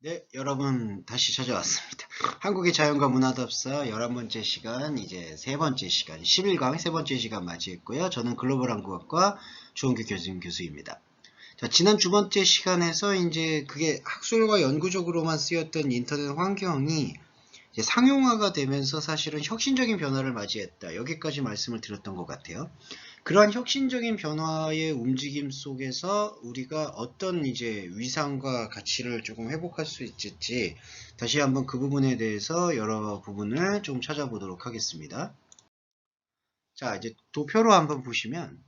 네, 여러분 다시 찾아왔습니다. 한국의 자연과 문화답사 11번째 시간, 이제 세 번째 시간, 11강 세 번째 시간 맞이했고요. 저는 글로벌 한국어과 주원규 교수입니다. 자, 지난 두 번째 시간에서 이제 그게 학술과 연구적으로만 쓰였던 인터넷 환경이 이제 상용화가 되면서 사실은 혁신적인 변화를 맞이했다. 여기까지 말씀을 드렸던 것 같아요. 그러한 혁신적인 변화의 움직임 속에서 우리가 어떤 이제 위상과 가치를 조금 회복할 수 있을지 다시 한번 그 부분에 대해서 여러 부분을 좀 찾아보도록 하겠습니다. 자, 이제 도표로 한번 보시면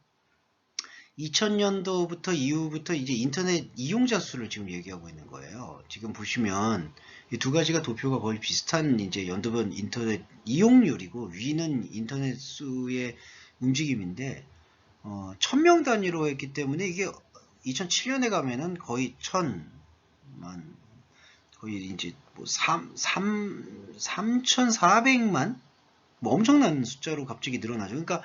2000년도부터 이후부터 이제 인터넷 이용자 수를 지금 얘기하고 있는 거예요. 지금 보시면 이 두 가지가 도표가 거의 비슷한 이제 연도별 인터넷 이용률이고 위는 인터넷 수의 움직임인데 1000명 단위로 했기 때문에 이게 2007년에 가면은 거의 1000만, 거의 이제 뭐 3400만? 뭐 엄청난 숫자로 갑자기 늘어나죠. 그러니까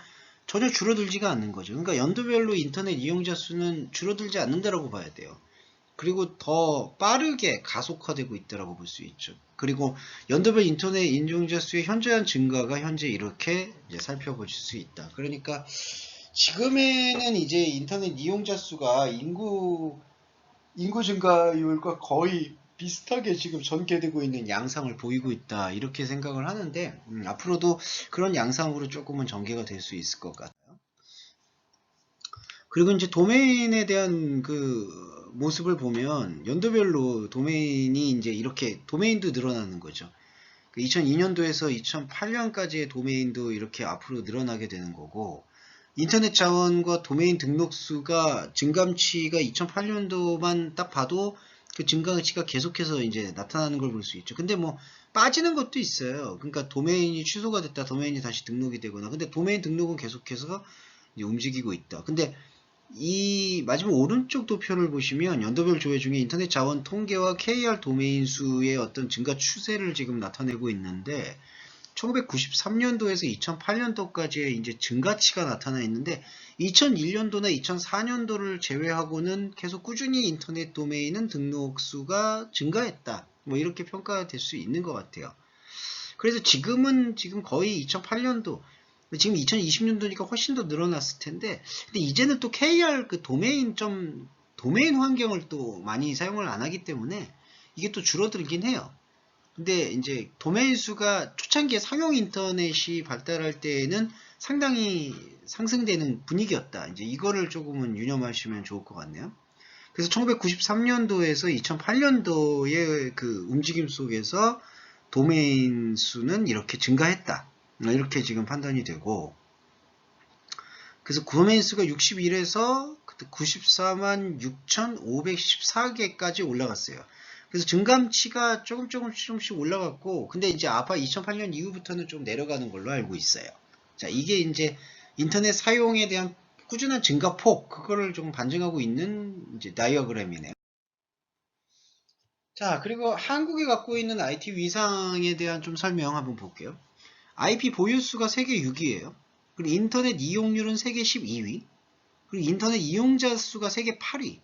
전혀 줄어들지가 않는 거죠. 그러니까 연도별로 인터넷 이용자 수는 줄어들지 않는다라고 봐야 돼요. 그리고 더 빠르게 가속화되고 있다라고 볼 수 있죠. 그리고 연도별 인터넷 이용자 수의 현저한 증가가 현재 이렇게 이제 살펴보실 수 있다. 그러니까 지금에는 이제 인터넷 이용자 수가 인구 증가율과 거의 비슷하게 지금 전개되고 있는 양상을 보이고 있다. 이렇게 생각을 하는데, 앞으로도 그런 양상으로 조금은 전개가 될 수 있을 것 같아요. 그리고 이제 도메인에 대한 그 모습을 보면 연도별로 도메인이 이제 이렇게 도메인도 늘어나는 거죠. 2002년도에서 2008년까지의 도메인도 이렇게 앞으로 늘어나게 되는 거고, 인터넷 자원과 도메인 등록수가 증감치가 2008년도만 딱 봐도 그 증감치가 계속해서 이제 나타나는 걸 볼 수 있죠. 근데 뭐 빠지는 것도 있어요. 그러니까 도메인이 취소가 됐다, 도메인이 다시 등록이 되거나. 근데 도메인 등록은 계속해서 이제 움직이고 있다. 근데 이 마지막 오른쪽 도표를 보시면 연도별 조회 중에 인터넷 자원 통계와 KR 도메인 수의 어떤 증가 추세를 지금 나타내고 있는데 1993년도에서 2008년도까지의 이제 증가치가 나타나 있는데 2001년도나 2004년도를 제외하고는 계속 꾸준히 인터넷 도메인은 등록 수가 증가했다. 뭐 이렇게 평가될 수 있는 것 같아요. 그래서 지금 거의 2008년도, 지금 2020년도니까 훨씬 더 늘어났을 텐데, 근데 이제는 또 KR 그 도메인 환경을 또 많이 사용을 안 하기 때문에 이게 또 줄어들긴 해요. 근데 이제 도메인 수가 초창기에 상용 인터넷이 발달할 때에는 상당히 상승되는 분위기였다. 이제 이거를 조금은 유념하시면 좋을 것 같네요. 그래서 1993년도에서 2008년도의 그 움직임 속에서 도메인 수는 이렇게 증가했다. 이렇게 지금 판단이 되고, 그래서 도메인 수가 61에서 94만 6,514개까지 올라갔어요. 그래서 증감치가 조금씩 올라갔고, 근데 이제 아파 2008년 이후부터는 좀 내려가는 걸로 알고 있어요. 자, 이게 이제 인터넷 사용에 대한 꾸준한 증가폭, 그거를 좀 반증하고 있는 이제 다이어그램이네요. 자, 그리고 한국이 갖고 있는 IT 위상에 대한 좀 설명 한번 볼게요. IP 보유수가 세계 6위예요. 그리고 인터넷 이용률은 세계 12위. 그리고 인터넷 이용자 수가 세계 8위.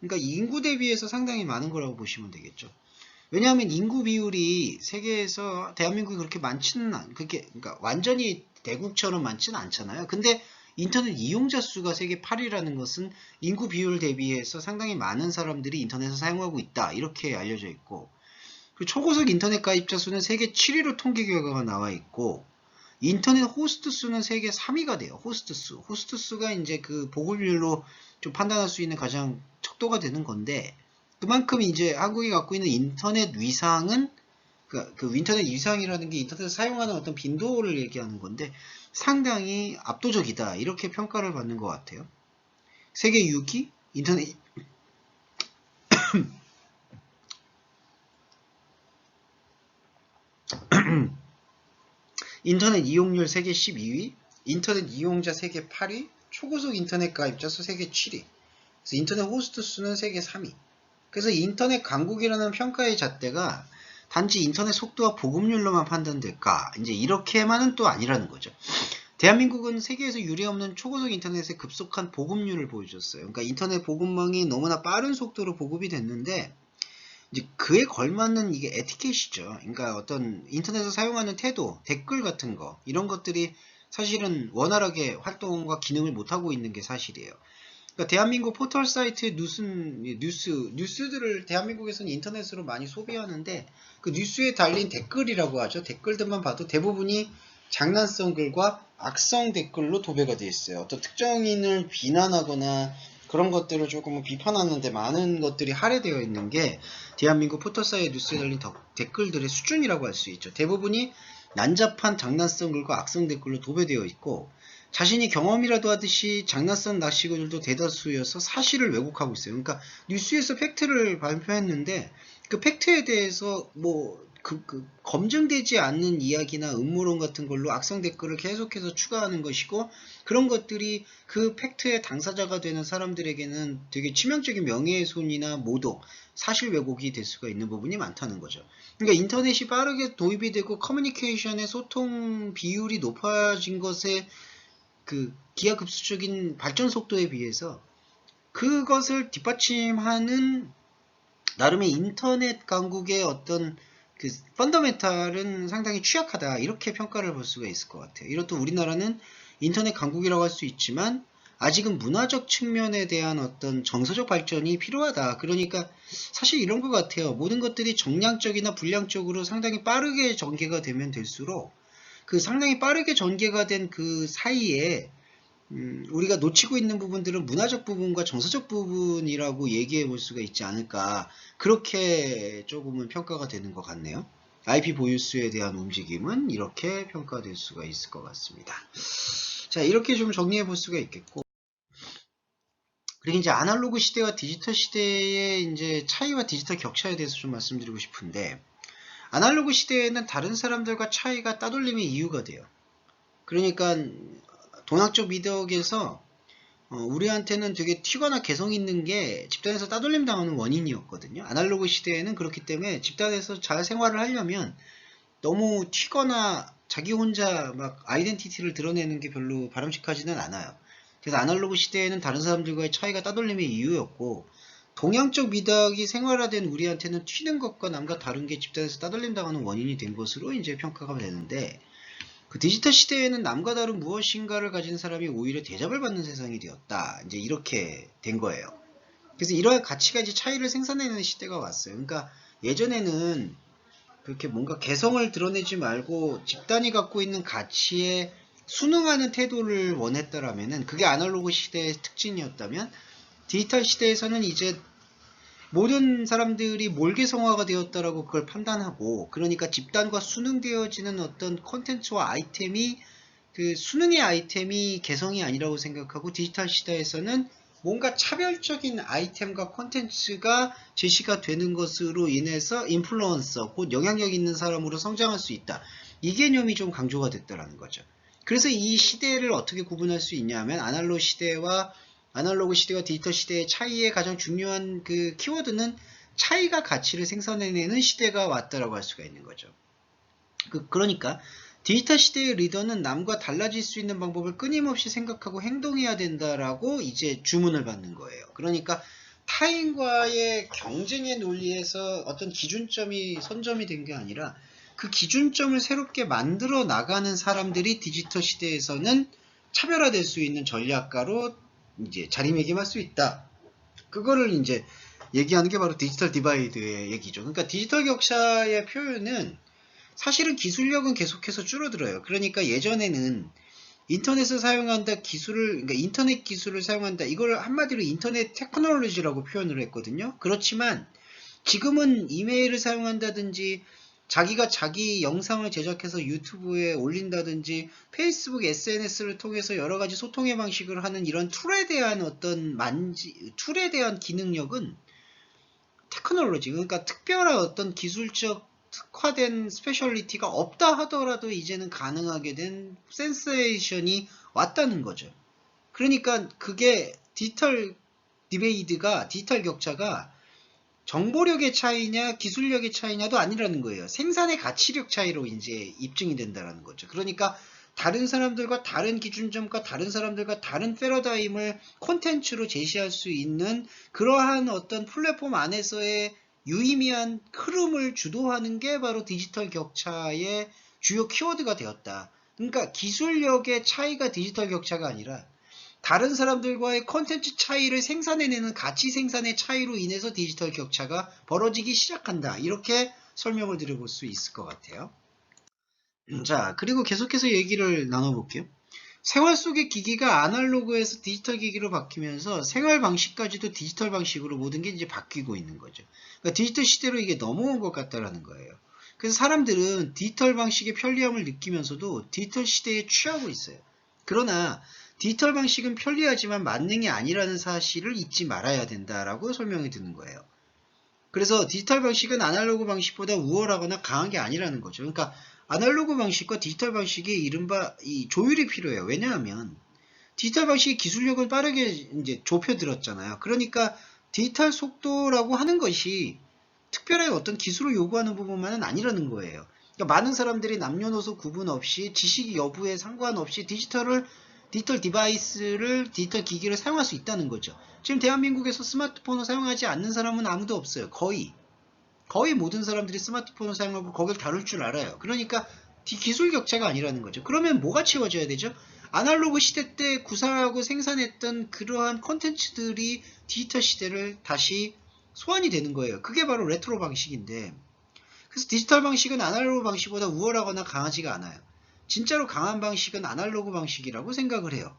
그러니까 인구 대비해서 상당히 많은 거라고 보시면 되겠죠. 왜냐하면 인구 비율이 세계에서 대한민국이 그렇게 많지는 그러니까 완전히 대국처럼 많지는 않잖아요. 근데 인터넷 이용자 수가 세계 8위라는 것은 인구 비율 대비해서 상당히 많은 사람들이 인터넷을 사용하고 있다. 이렇게 알려져 있고, 그리고 초고속 인터넷 가입자 수는 세계 7위로 통계 결과가 나와 있고, 인터넷 호스트 수는 세계 3위가 돼요. 호스트 수. 호스트 수가 이제 그 보급률로 좀 판단할 수 있는 가장 척도가 되는 건데, 그만큼 이제 한국이 갖고 있는 인터넷 위상은 그 인터넷 위상이라는 게 인터넷을 사용하는 어떤 빈도를 얘기하는 건데 상당히 압도적이다. 이렇게 평가를 받는 것 같아요. 세계 6위 인터넷 인터넷 이용률 세계 12위, 인터넷 이용자 세계 8위, 초고속 인터넷 가입자 수 세계 7위. 그래서 인터넷 호스트 수는 세계 3위. 그래서 인터넷 강국이라는 평가의 잣대가 단지 인터넷 속도와 보급률로만 판단될까? 이제 이렇게만은 또 아니라는 거죠. 대한민국은 세계에서 유례없는 초고속 인터넷의 급속한 보급률을 보여줬어요. 그러니까 인터넷 보급망이 너무나 빠른 속도로 보급이 됐는데 이제 그에 걸맞는 이게 에티켓이죠. 그러니까 어떤 인터넷을 사용하는 태도, 댓글 같은 거 이런 것들이 사실은 원활하게 활동과 기능을 못하고 있는 게 사실이에요. 그러니까 대한민국 포털 사이트 뉴스들을 대한민국에서는 인터넷으로 많이 소비하는데 그 뉴스에 달린 댓글이라고 하죠. 댓글들만 봐도 대부분이 장난성 글과 악성 댓글로 도배가 되어 있어요. 어떤 특정인을 비난하거나 그런 것들을 조금 비판하는데 많은 것들이 할애되어 있는 게 대한민국 포털 사이트 뉴스에 달린 댓글들의 수준이라고 할 수 있죠. 대부분이 난잡한 장난성 글과 악성 댓글로 도배되어 있고 자신이 경험이라도 하듯이 장난성 낚시글들도 대다수여서 사실을 왜곡하고 있어요. 그러니까 뉴스에서 팩트를 발표했는데 그 팩트에 대해서 검증되지 않는 이야기나 음모론 같은 걸로 악성 댓글을 계속해서 추가하는 것이고 그런 것들이 그 팩트의 당사자가 되는 사람들에게는 되게 치명적인 명예훼손이나 모독, 사실 왜곡이 될 수가 있는 부분이 많다는 거죠. 그러니까 인터넷이 빠르게 도입이 되고 커뮤니케이션의 소통 비율이 높아진 것에 그 기하급수적인 발전 속도에 비해서 그것을 뒷받침하는 나름의 인터넷 강국의 어떤 그 펀더멘탈은 상당히 취약하다 이렇게 평가를 볼 수가 있을 것 같아요. 이렇듯 우리나라는 인터넷 강국이라고 할 수 있지만 아직은 문화적 측면에 대한 어떤 정서적 발전이 필요하다. 그러니까 사실 이런 것 같아요. 모든 것들이 정량적이나 분량적으로 상당히 빠르게 전개가 되면 될수록 그 상당히 빠르게 전개가 된 그 사이에 우리가 놓치고 있는 부분들은 문화적 부분과 정서적 부분이라고 얘기해 볼 수가 있지 않을까. 그렇게 조금은 평가가 되는 것 같네요. IP 보유수에 대한 움직임은 이렇게 평가될 수가 있을 것 같습니다. 자, 이렇게 좀 정리해 볼 수가 있겠고. 그리고 이제 아날로그 시대와 디지털 시대의 이제 차이와 디지털 격차에 대해서 좀 말씀드리고 싶은데, 아날로그 시대에는 다른 사람들과 차이가 따돌림의 이유가 돼요. 그러니까 동양적 미덕에서 우리한테는 되게 튀거나 개성 있는 게 집단에서 따돌림 당하는 원인이었거든요. 아날로그 시대에는 그렇기 때문에 집단에서 잘 생활을 하려면 너무 튀거나 자기 혼자 막 아이덴티티를 드러내는 게 별로 바람직하지는 않아요. 그래서 아날로그 시대에는 다른 사람들과의 차이가 따돌림의 이유였고, 동양적 미덕이 생활화된 우리한테는 튀는 것과 남과 다른 게 집단에서 따돌림 당하는 원인이 된 것으로 이제 평가가 되는데, 그 디지털 시대에는 남과 다른 무엇인가를 가진 사람이 오히려 대접을 받는 세상이 되었다. 이제 이렇게 된 거예요. 그래서 이러한 가치가 이제 차이를 생산해내는 시대가 왔어요. 그러니까 예전에는 그렇게 뭔가 개성을 드러내지 말고 집단이 갖고 있는 가치에 순응하는 태도를 원했다라면은 그게 아날로그 시대의 특징이었다면 디지털 시대에서는 이제 모든 사람들이 몰개성화가 되었다라고 그걸 판단하고 그러니까 집단과 순응되어지는 어떤 콘텐츠와 아이템이 그 순응의 아이템이 개성이 아니라고 생각하고 디지털 시대에서는 뭔가 차별적인 아이템과 콘텐츠가 제시가 되는 것으로 인해서 인플루언서, 곧 영향력 있는 사람으로 성장할 수 있다. 이 개념이 좀 강조가 됐다라는 거죠. 그래서 이 시대를 어떻게 구분할 수 있냐면 아날로그 시대와 디지털 시대의 차이의 가장 중요한 그 키워드는 차이가 가치를 생산해내는 시대가 왔다라고 할 수가 있는 거죠. 그러니까 디지털 시대의 리더는 남과 달라질 수 있는 방법을 끊임없이 생각하고 행동해야 된다라고 이제 주문을 받는 거예요. 그러니까 타인과의 경쟁의 논리에서 어떤 기준점이 선점이 된 게 아니라 그 기준점을 새롭게 만들어 나가는 사람들이 디지털 시대에서는 차별화될 수 있는 전략가로 이제 자리매김할 수 있다. 그거를 이제 얘기하는 게 바로 디지털 디바이드의 얘기죠. 그러니까 디지털 격차의 표현은 사실은 기술력은 계속해서 줄어들어요. 그러니까 예전에는 인터넷을 사용한다 그러니까 인터넷 기술을 사용한다. 이걸 한마디로 인터넷 테크놀로지라고 표현을 했거든요. 그렇지만 지금은 이메일을 사용한다든지 자기가 자기 영상을 제작해서 유튜브에 올린다든지 페이스북 SNS를 통해서 여러 가지 소통의 방식을 하는 이런 툴에 대한 툴에 대한 기능력은 테크놀로지, 그러니까 특별한 어떤 기술적 특화된 스페셜리티가 없다 하더라도 이제는 가능하게 된 센세이션이 왔다는 거죠. 그러니까 그게 디지털 디지털 격차가 정보력의 차이냐 기술력의 차이냐도 아니라는 거예요. 생산의 가치력 차이로 이제 입증이 된다는 거죠. 그러니까 다른 사람들과 다른 기준점과 다른 사람들과 다른 패러다임을 콘텐츠로 제시할 수 있는 그러한 어떤 플랫폼 안에서의 유의미한 흐름을 주도하는 게 바로 디지털 격차의 주요 키워드가 되었다. 그러니까 기술력의 차이가 디지털 격차가 아니라 다른 사람들과의 컨텐츠 차이를 생산해내는 가치 생산의 차이로 인해서 디지털 격차가 벌어지기 시작한다. 이렇게 설명을 드려볼 수 있을 것 같아요. 자, 그리고 계속해서 얘기를 나눠볼게요. 생활 속의 기기가 아날로그에서 디지털 기기로 바뀌면서 생활 방식까지도 디지털 방식으로 모든 게 이제 바뀌고 있는 거죠. 그러니까 디지털 시대로 이게 넘어온 것 같다라는 거예요. 그래서 사람들은 디지털 방식의 편리함을 느끼면서도 디지털 시대에 취하고 있어요. 그러나 디지털 방식은 편리하지만 만능이 아니라는 사실을 잊지 말아야 된다라고 설명이 드는 거예요. 그래서 디지털 방식은 아날로그 방식보다 우월하거나 강한 게 아니라는 거죠. 그러니까 아날로그 방식과 디지털 방식의 이른바 이 조율이 필요해요. 왜냐하면 디지털 방식의 기술력은 빠르게 이제 좁혀들었잖아요. 그러니까 디지털 속도라고 하는 것이 특별하게 어떤 기술을 요구하는 부분만은 아니라는 거예요. 그러니까 많은 사람들이 남녀노소 구분 없이 지식 여부에 상관없이 디지털 디바이스를, 디지털 기기를 사용할 수 있다는 거죠. 지금 대한민국에서 스마트폰을 사용하지 않는 사람은 아무도 없어요. 거의 모든 사람들이 스마트폰을 사용하고 거길 다룰 줄 알아요. 그러니까 기술 격차가 아니라는 거죠. 그러면 뭐가 채워져야 되죠? 아날로그 시대 때 구상하고 생산했던 그러한 컨텐츠들이 디지털 시대를 다시 소환이 되는 거예요. 그게 바로 레트로 방식인데, 그래서 디지털 방식은 아날로그 방식보다 우월하거나 강하지가 않아요. 진짜로 강한 방식은 아날로그 방식이라고 생각을 해요.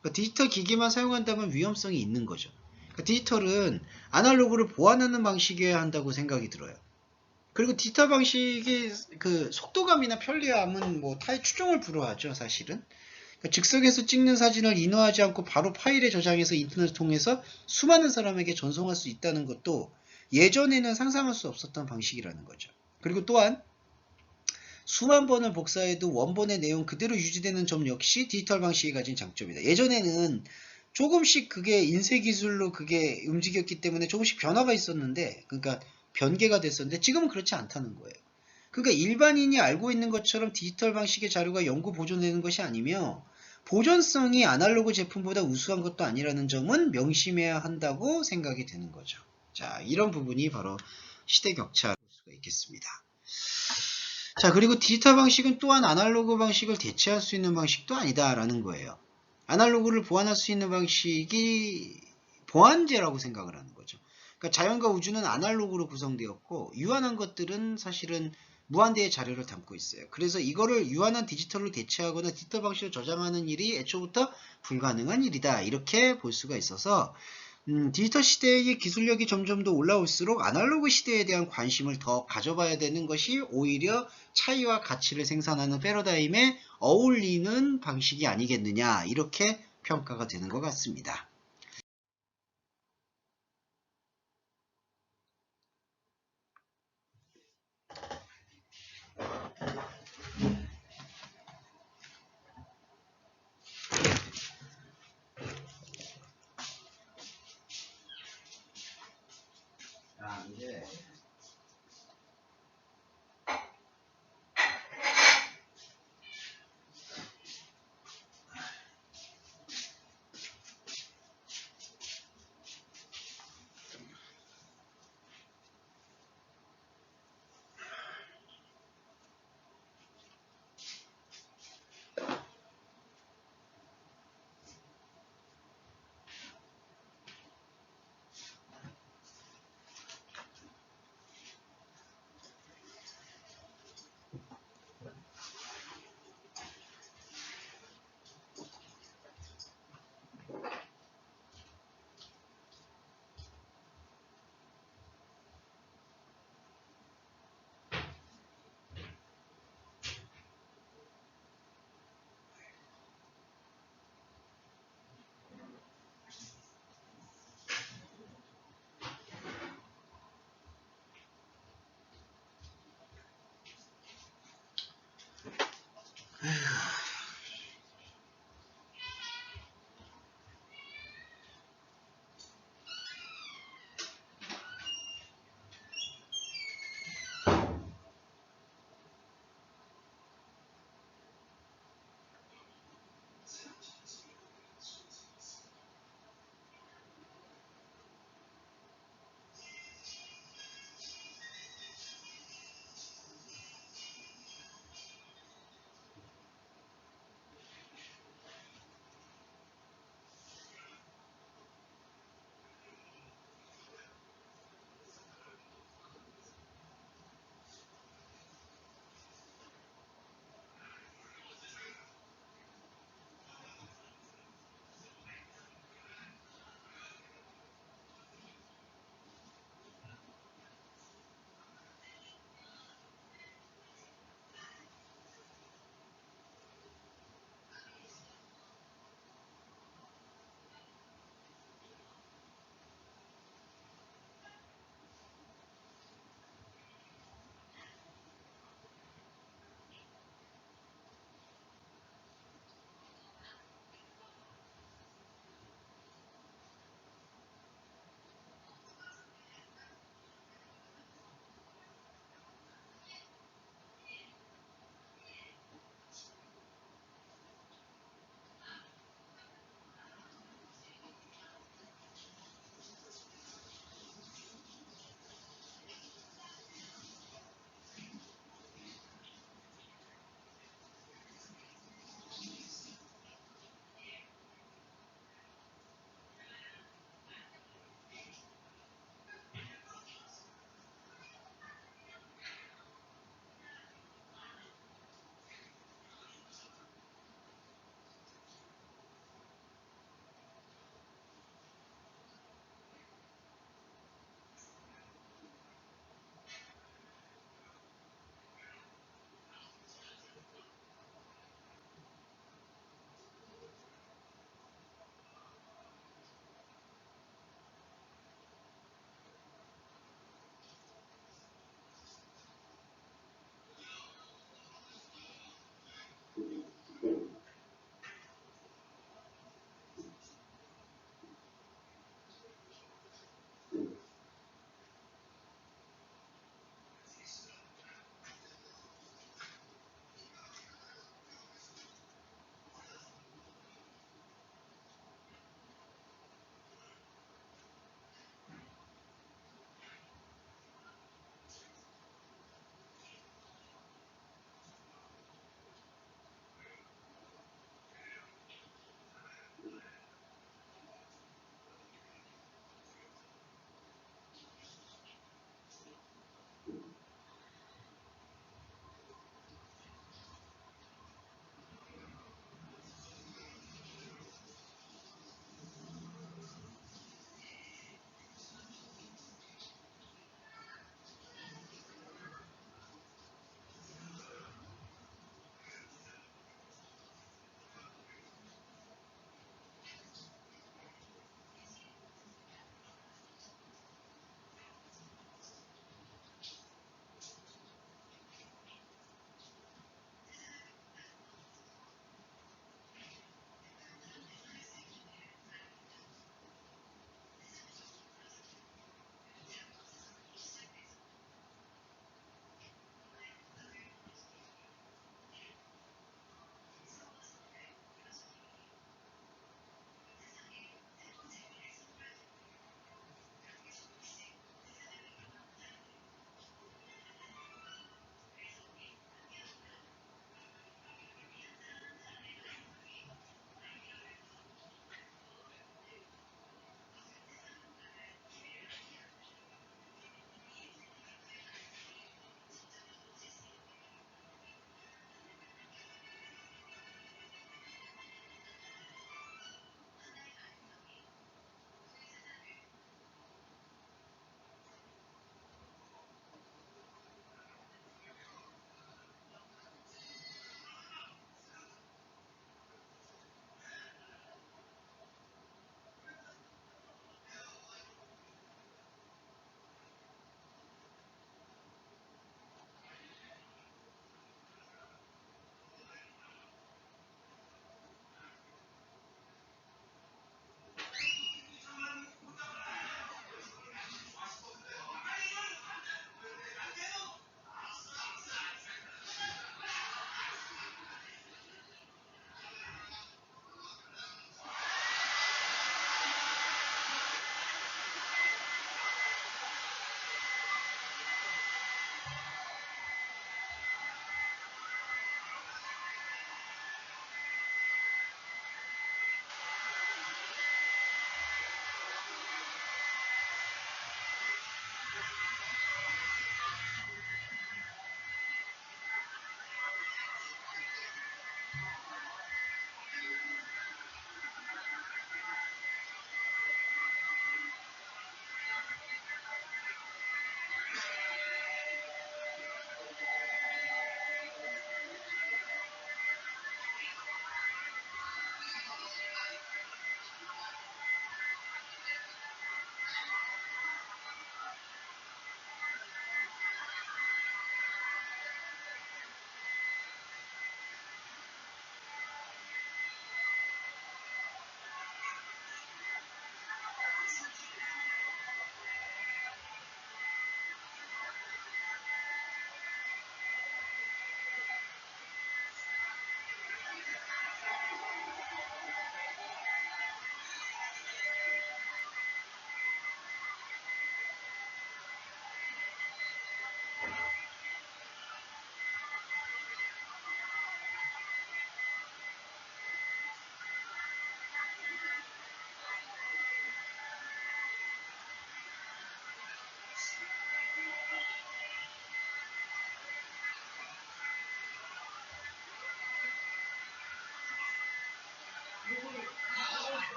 그러니까 디지털 기기만 사용한다면 위험성이 있는 거죠. 그러니까 디지털은 아날로그를 보완하는 방식이어야 한다고 생각이 들어요. 그리고 디지털 방식의 그 속도감이나 편리함은 뭐 타의 추종을 불허하죠, 사실은. 그러니까 즉석에서 찍는 사진을 인화하지 않고 바로 파일에 저장해서 인터넷을 통해서 수많은 사람에게 전송할 수 있다는 것도 예전에는 상상할 수 없었던 방식이라는 거죠. 그리고 또한 수만 번을 복사해도 원본의 내용 그대로 유지되는 점 역시 디지털 방식이 가진 장점이다. 예전에는 조금씩 그게 인쇄 기술로 그게 움직였기 때문에 조금씩 변화가 있었는데, 그러니까 변개가 됐었는데 지금은 그렇지 않다는 거예요. 그러니까 일반인이 알고 있는 것처럼 디지털 방식의 자료가 영구 보존되는 것이 아니며 보존성이 아날로그 제품보다 우수한 것도 아니라는 점은 명심해야 한다고 생각이 되는 거죠. 자, 이런 부분이 바로 시대 격차일 수가 있겠습니다. 자, 그리고 디지털 방식은 또한 아날로그 방식을 대체할 수 있는 방식도 아니다라는 거예요. 아날로그를 보완할 수 있는 방식이 보완제라고 생각을 하는 거죠. 그러니까 자연과 우주는 아날로그로 구성되었고 유한한 것들은 사실은 무한대의 자료를 담고 있어요. 그래서 이거를 유한한 디지털로 대체하거나 디지털 방식으로 저장하는 일이 애초부터 불가능한 일이다. 이렇게 볼 수가 있어서 디지털 시대의 기술력이 점점 더 올라올수록 아날로그 시대에 대한 관심을 더 가져봐야 되는 것이 오히려 차이와 가치를 생산하는 패러다임에 어울리는 방식이 아니겠느냐, 이렇게 평가가 되는 것 같습니다. 자, 이제